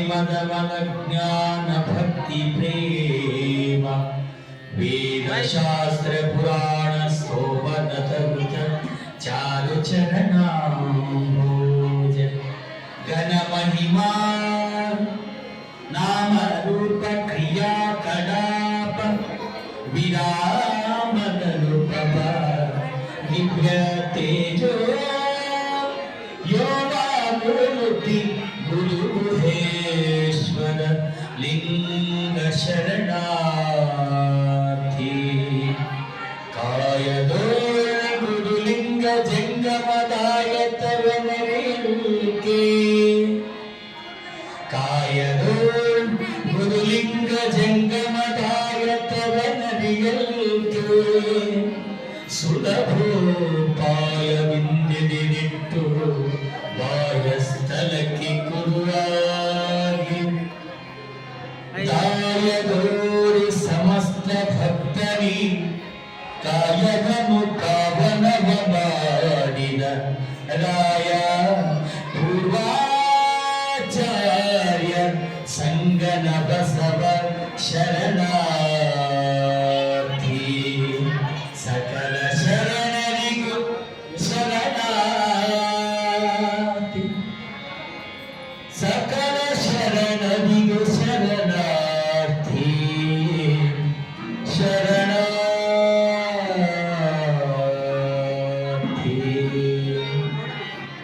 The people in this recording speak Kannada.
ಮದ ಮದ ಜ್ಞಾನ ಭಕ್ತಿ ಪ್ರೇಮ ವೇದ ಶಾಸ್ತ್ರ ಪುರಾಣ ಸ್ತೋಮನ ತರುಚ ಚಾರು ಚರಣಾಂಭೋಜ ಘನ ಮಹಿಮಾ ನಾಮ ರೂಪ ಕ್ರಿಯಾ ಕಡಾಪ ವಿರಾಮದನುಪಮ ದಿವ್ಯ ತೇಜೋ ಯೋಗಾಮೂರ್ತಿ ಗುರುಹೇಶ್ವರ ಲಿಂಗ ಶರಣಾರ್ಥಿ ಕಾಯದೋ ಗುರುಲಿಂಗ ಜಂಗಮದಾಯತವನರಿಕೆ ಕಾಯದೋ ಗುರುಲಿಂಗ ಜಂಗಮದಾಯತವನರಿಯಲ್ಕೆ ಸುಲಭೋಪಾಯ ವಿಂದಿದಿಟ್ಟು ವಾಯಸ್ಥಲಕ್ಕೆ ಕುರುವಾಗಿ ದಾಯದೋರಿ ಸಮಸ್ತ ಭಕ್ತನಿ ಕಾಯಕನು ಪಾವನವ ಮಾಡಿದ ರಾಯ ಪೂರ್ವಾಚಾರ್ಯ ಸಂಗನ ಬಸವ ಶರಣ